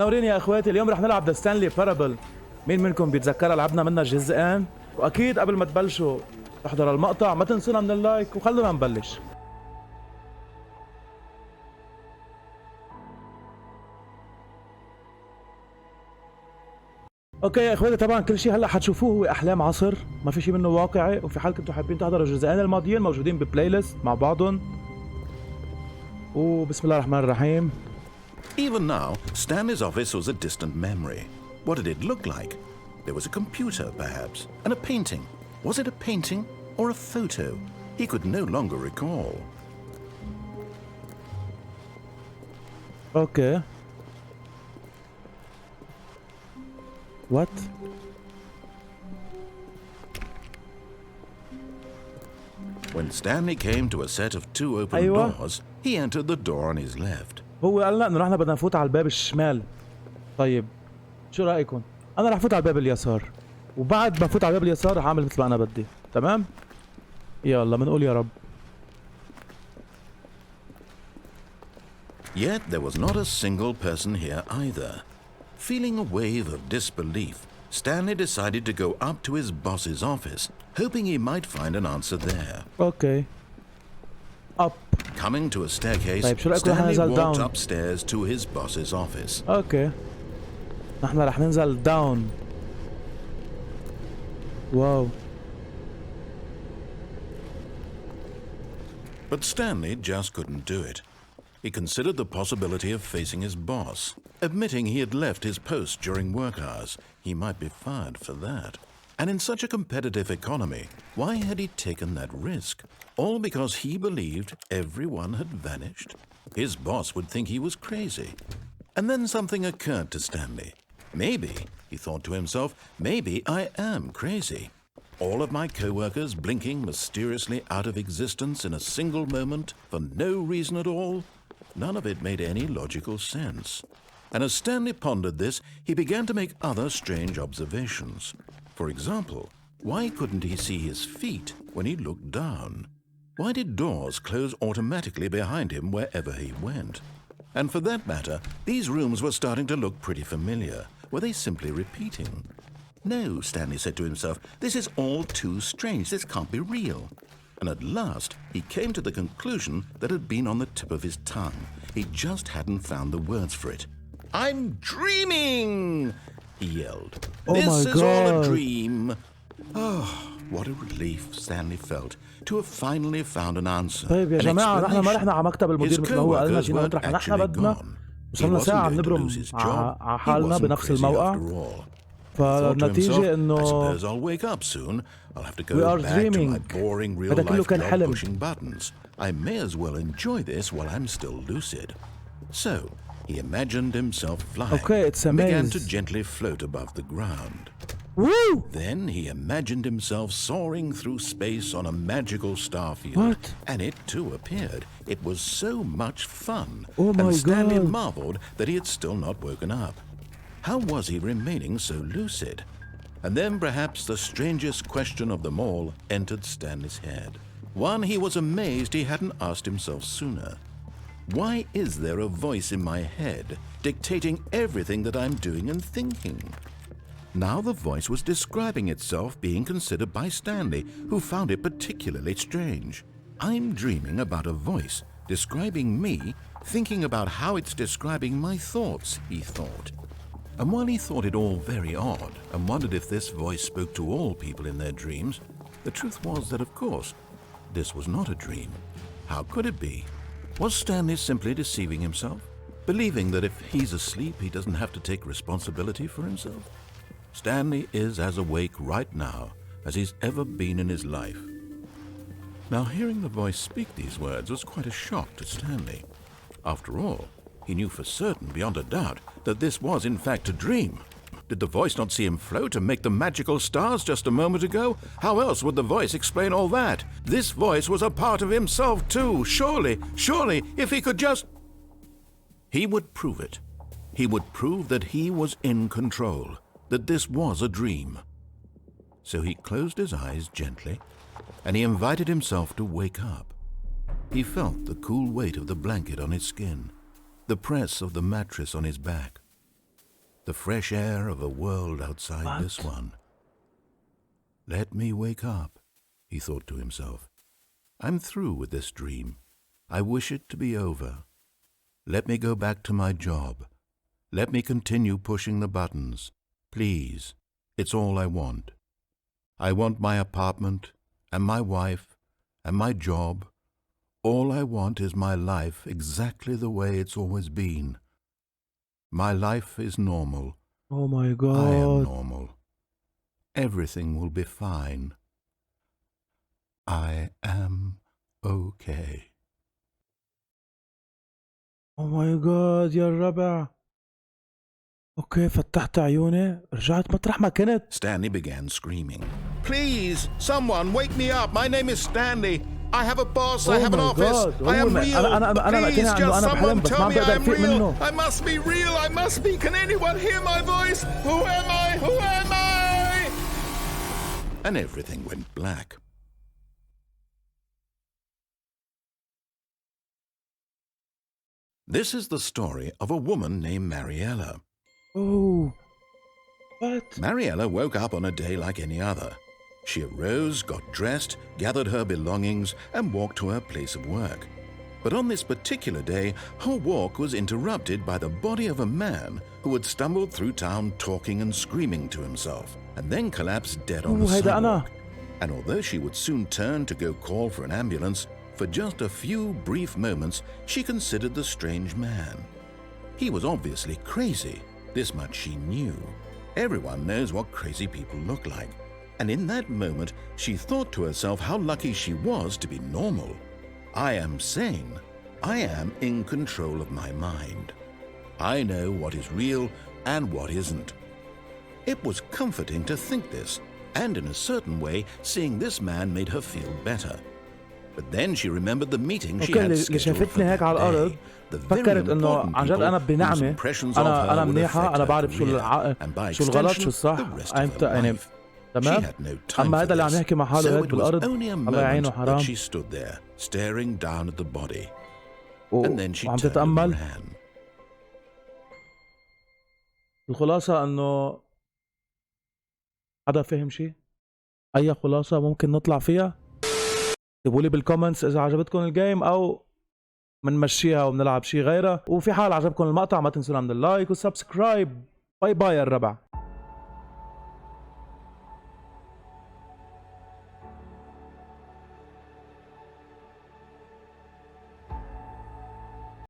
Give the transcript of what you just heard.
منورين يا اخواتي. اليوم رح نلعب ذا ستانلي بارابل. مين منكم بيتذكرها؟ لعبنا منها جزئين، واكيد قبل ما تبلشوا تحضروا المقطع ما تنسونا من اللايك وخلونا نبلش. اوكي يا اخواتي، طبعا كل شيء هلا حتشوفوه هو احلام عصر، ما في شيء منه واقعي. وفي حال كنتوا حابين تحضروا الجزئين الماضيين موجودين ببلاي ليست مع بعضهم. وبسم الله الرحمن الرحيم. Even now, Stanley's office was a distant memory. What did it look like? There was a computer, perhaps, and a painting. Was it a painting or a photo? He could no longer recall. Okay. What? When Stanley came to a set of two open doors, he entered the door on his left. هو قال لنا انه نحن بدنا نفوت على الباب الشمال. طيب شو رايكم؟ انا رح فوت على الباب اليسار، وبعد ما فوت على الباب اليسار رح اعمل مثل ما انا بدي. تمام؟ يلا بنقول يا رب. Yet there was not a single person here either. Feeling a wave of disbelief, Stanley decided to go up to his boss's office, hoping he might find an answer there. Okay. Up. Coming to a staircase, Stanley walked upstairs to his boss's office. Okay. نحن رح ننزل down. واو. But Stanley just couldn't do it. He considered the possibility of facing his boss. Admitting he had left his post during work hours, he might be fired for that. And in such a competitive economy, why had he taken that risk? All because he believed everyone had vanished? His boss would think he was crazy. And then something occurred to Stanley. Maybe, he thought to himself, maybe I am crazy. All of my co-workers blinking mysteriously out of existence in a single moment for no reason at all? None of it made any logical sense. And as Stanley pondered this, he began to make other strange observations. For example, why couldn't he see his feet when he looked down? Why did doors close automatically behind him wherever he went? And for that matter, these rooms were starting to look pretty familiar. Were they simply repeating? No, Stanley said to himself, this is all too strange. This can't be real. And at last, he came to the conclusion that had been on the tip of his tongue. He just hadn't found the words for it. I'm dreaming! He yelled. Oh this my is God. all a dream. Oh, what a relief Stanley felt to have finally found an answer. طيب يا جماعة، نحن ما رحنا على مكتب المدير مثل ما هو قال لنا، جينا نطرح ما نحن بدنا. وصلنا ساعة عم نبرم على حالنا بنفس الموقع. فالنتيجة انه we are dreaming. هذا كله كان حلم. I may as well enjoy this while I'm still lucid. So he imagined himself flying. Okay, it's and began to amazing. gently float above the ground. Woo! Then he imagined himself soaring through space on a magical star field. What? And it too appeared. It was so much fun. Oh my and Stanley God. marveled that he had still not woken up. How was he remaining so lucid? And then perhaps the strangest question of them all entered Stanley's head. One he was amazed he hadn't asked himself sooner. Why is there a voice in my head dictating everything that I'm doing and thinking? Now the voice was describing itself being considered by Stanley, who found it particularly strange. I'm dreaming about a voice describing me, thinking about how it's describing my thoughts, he thought. And while he thought it all very odd and wondered if this voice spoke to all people in their dreams, the truth was that, of course, this was not a dream. How could it be? Was Stanley simply deceiving himself, believing that if he's asleep he doesn't have to take responsibility for himself? Stanley is as awake right now as he's ever been in his life. Now, hearing the voice speak these words was quite a shock to Stanley. After all, he knew for certain, beyond a doubt, that this was in fact a dream. Did the voice not see him float and make the magical stars just a moment ago? How else would the voice explain all that? This voice was a part of himself too. Surely, if he could just... He would prove it. He would prove that he was in control, that this was a dream. So he closed his eyes gently, and he invited himself to wake up. He felt the cool weight of the blanket on his skin, the press of the mattress on his back. the fresh air of a world outside What? this one. Let me wake up, he thought to himself. I'm through with this dream. I wish it to be over. Let me go back to my job. Let me continue pushing the buttons. Please, it's all I want. I want my apartment and my wife and my job. All I want is my life exactly the way it's always been. My life is normal. Oh my I am god. normal. Everything will be fine. I am okay. Oh my god يا الربع. اوكي فتحت عيوني رجعت مطرح ما كنت. Stanley began screaming. Please, someone wake me up. My name is Stanley. I have a boss. I have an office. I am real. Please, just someone tell me I am real. I must be real. I must be. Can anyone hear my voice? Who am I? Who am I? And everything went black. This is the story of a woman named Mariella. Oh. What? Mariella woke up on a day like any other. She arose, got dressed, gathered her belongings, and walked to her place of work. But on this particular day, her walk was interrupted by the body of a man who had stumbled through town talking and screaming to himself, and then collapsed dead on the sidewalk. And although she would soon turn to go call for an ambulance, for just a few brief moments, she considered the strange man. He was obviously crazy. This much she knew. Everyone knows what crazy people look like. And in that moment, she thought to herself how lucky she was to be normal. I am sane. I am in control of my mind. I know what is real and what isn't. It was comforting to think this, and in a certain way, seeing this man made her feel better. But then she remembered the meeting she had اللي scheduled for شافتني هيك على that الارض day. The very فكرت انه important عن جد people انا whose بنعمه. impressions of انا her would منيحه، affect انا her بعرف شو career, and by شو الغلط extension, شو الصح. the rest of her يعني life. She تمام. had no time اما for هذا اللي عم this, يحكي مع حاله so هيك it was بالارض only a الله يعينه moment that حرام. she stood there, staring down at the body, and then she وعم turned and تتأمل. ran. الخلاصة انه حدا فهم شيء؟ اي خلاصة ممكن نطلع فيها؟ اكتبوا لي بالكومنتس اذا عجبتكم الجيم او منمشيها وبنلعب شيء غيرها، وفي حال عجبكم المقطع ما تنسوا نعمل اللايك والسبسكرايب. باي باي يا الربع.